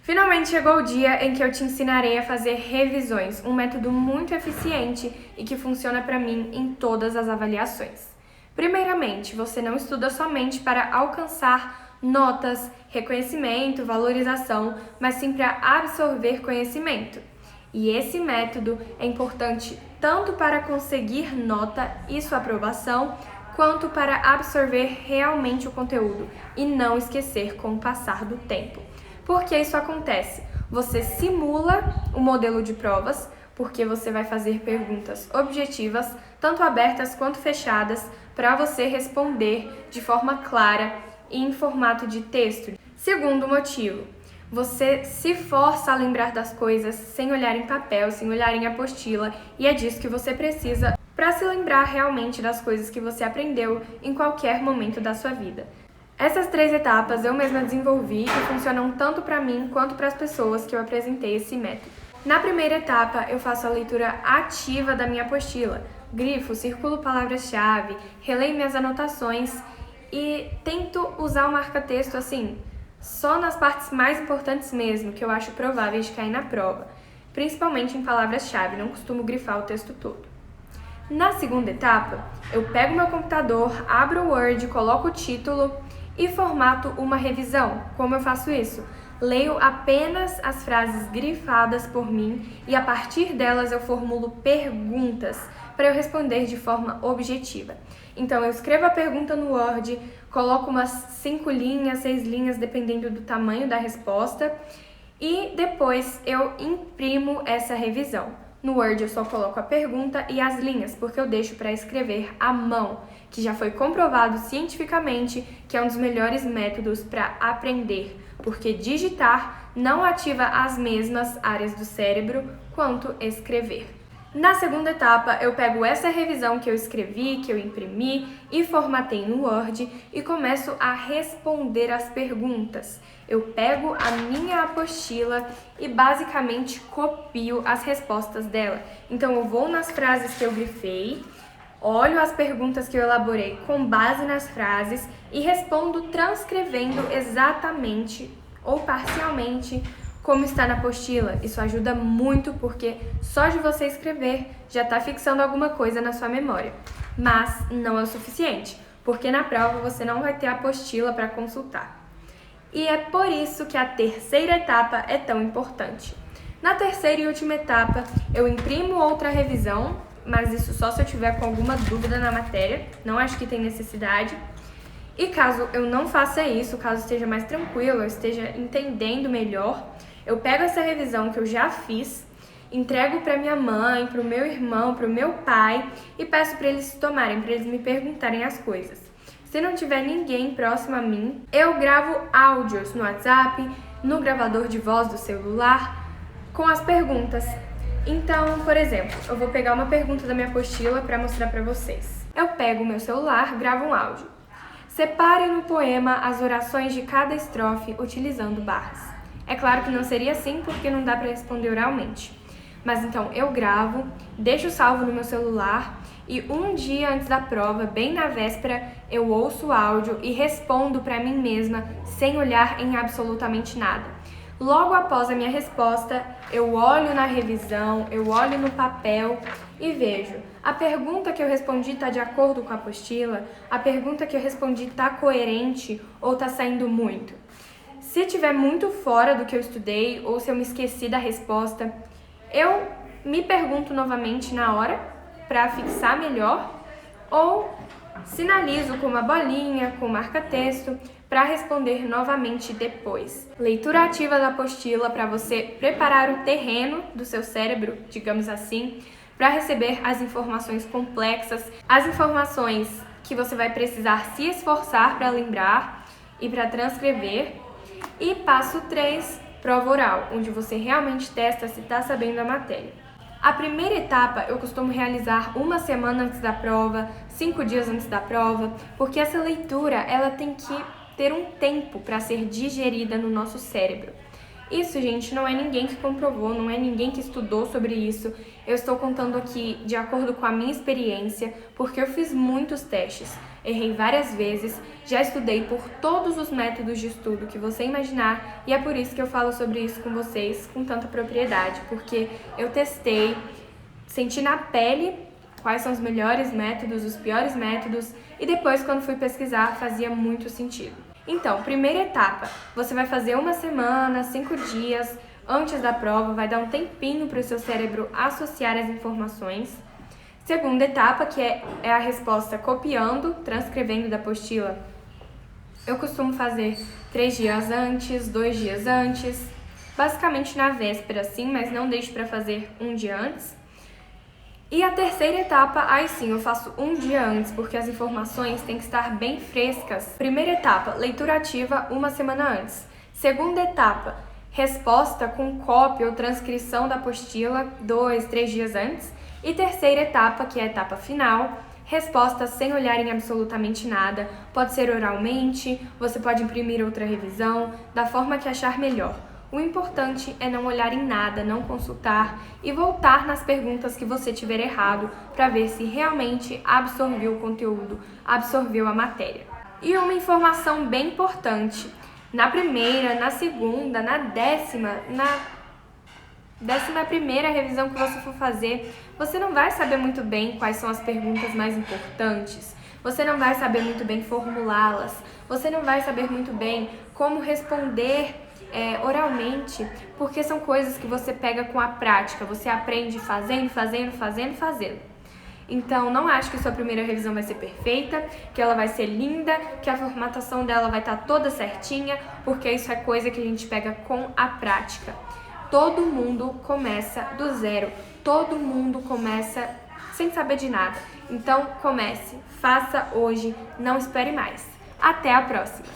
Finalmente chegou o dia em que eu te ensinarei a fazer revisões, um método muito eficiente e que funciona para mim em todas as avaliações. Primeiramente, você não estuda somente para alcançar notas, reconhecimento, valorização, mas sim para absorver conhecimento. E esse método é importante tanto para conseguir nota e sua aprovação, quanto para absorver realmente o conteúdo e não esquecer com o passar do tempo. Por que isso acontece? Você simula o modelo de provas, porque você vai fazer perguntas objetivas, tanto abertas quanto fechadas, para você responder de forma clara e em formato de texto. Segundo motivo, você se força a lembrar das coisas sem olhar em papel, sem olhar em apostila, e é disso que você precisa para se lembrar realmente das coisas que você aprendeu em qualquer momento da sua vida. Essas 3 etapas eu mesma desenvolvi e funcionam tanto para mim quanto para as pessoas que eu apresentei esse método. Na primeira etapa, eu faço a leitura ativa da minha apostila, grifo, circulo palavras-chave, releio minhas anotações e tento usar o marca-texto assim, só nas partes mais importantes mesmo, que eu acho prováveis de cair na prova, principalmente em palavras-chave, não costumo grifar o texto todo. Na segunda etapa, eu pego meu computador, abro o Word, coloco o título e formato uma revisão. Como eu faço isso? Leio apenas as frases grifadas por mim e a partir delas eu formulo perguntas para eu responder de forma objetiva. Então eu escrevo a pergunta no Word, coloco umas 5 linhas, 6 linhas, dependendo do tamanho da resposta, e depois eu imprimo essa revisão. No Word eu só coloco a pergunta e as linhas, porque eu deixo para escrever à mão, que já foi comprovado cientificamente que é um dos melhores métodos para aprender, porque digitar não ativa as mesmas áreas do cérebro quanto escrever. Na segunda etapa, eu pego essa revisão que eu escrevi, que eu imprimi e formatei no Word e começo a responder as perguntas. Eu pego a minha apostila e basicamente copio as respostas dela. Então eu vou nas frases que eu grifei, olho as perguntas que eu elaborei com base nas frases e respondo transcrevendo exatamente ou parcialmente como está na apostila. Isso ajuda muito porque só de você escrever já está fixando alguma coisa na sua memória. Mas não é o suficiente, porque na prova você não vai ter a apostila para consultar. E é por isso que a terceira etapa é tão importante. Na terceira e última etapa, eu imprimo outra revisão, mas isso só se eu tiver com alguma dúvida na matéria, não acho que tem necessidade. E caso eu não faça isso, caso esteja mais tranquilo, eu esteja entendendo melhor, eu pego essa revisão que eu já fiz, entrego para minha mãe, para o meu irmão, para o meu pai e peço para eles tomarem, para eles me perguntarem as coisas. Se não tiver ninguém próximo a mim, eu gravo áudios no WhatsApp, no gravador de voz do celular, com as perguntas. Então, por exemplo, eu vou pegar uma pergunta da minha apostila para mostrar para vocês. Eu pego o meu celular, gravo um áudio. Separe no poema as orações de cada estrofe utilizando barras. É claro que não seria assim porque não dá para responder oralmente. Mas então eu gravo, deixo salvo no meu celular e um dia antes da prova, bem na véspera, eu ouço o áudio e respondo para mim mesma sem olhar em absolutamente nada. Logo após a minha resposta, eu olho na revisão, eu olho no papel e vejo. A pergunta que eu respondi está de acordo com a apostila? A pergunta que eu respondi está coerente ou está saindo muito? Se estiver muito fora do que eu estudei ou se eu me esqueci da resposta, eu me pergunto novamente na hora para fixar melhor ou sinalizo com uma bolinha, com marca-texto para responder novamente depois. Leitura ativa da apostila para você preparar o terreno do seu cérebro, digamos assim, para receber as informações complexas, as informações que você vai precisar se esforçar para lembrar e para transcrever. E passo 3, prova oral, onde você realmente testa se está sabendo a matéria. A primeira etapa eu costumo realizar 1 semana antes da prova, 5 dias antes da prova, porque essa leitura ela tem que ter um tempo para ser digerida no nosso cérebro. Isso, gente, não é ninguém que comprovou, não é ninguém que estudou sobre isso. Eu estou contando aqui de acordo com a minha experiência, porque eu fiz muitos testes. errei várias vezes, já estudei por todos os métodos de estudo que você imaginar e é por isso que eu falo sobre isso com vocês com tanta propriedade, porque eu testei, senti na pele quais são os melhores métodos, os piores métodos e depois, quando fui pesquisar, fazia muito sentido. Então, primeira etapa, você vai fazer 1 semana, 5 dias antes da prova, vai dar um tempinho para o seu cérebro associar as informações. Segunda etapa, que é a resposta copiando, transcrevendo da apostila. Eu costumo fazer 3 dias antes, 2 dias antes, basicamente na véspera sim, mas não deixo para fazer 1 dia antes. E a terceira etapa, aí sim, eu faço 1 dia antes, porque as informações têm que estar bem frescas. Primeira etapa, leitura ativa 1 semana antes. Segunda etapa, resposta com cópia ou transcrição da apostila 2, 3 dias antes. E terceira etapa, que é a etapa final, resposta sem olhar em absolutamente nada. Pode ser oralmente, você pode imprimir outra revisão, da forma que achar melhor. O importante é não olhar em nada, não consultar e voltar nas perguntas que você tiver errado para ver se realmente absorveu o conteúdo, absorveu a matéria. E uma informação bem importante, na primeira, na segunda, na 11ª revisão que você for fazer, você não vai saber muito bem quais são as perguntas mais importantes, você não vai saber muito bem formulá-las, você não vai saber muito bem como responder oralmente, porque são coisas que você pega com a prática, você aprende fazendo. Então, não acho que sua primeira revisão vai ser perfeita, que ela vai ser linda, que a formatação dela vai estar toda certinha, porque isso é coisa que a gente pega com a prática. Todo mundo começa do zero, todo mundo começa sem saber de nada. Então, comece, faça hoje, não espere mais. Até a próxima!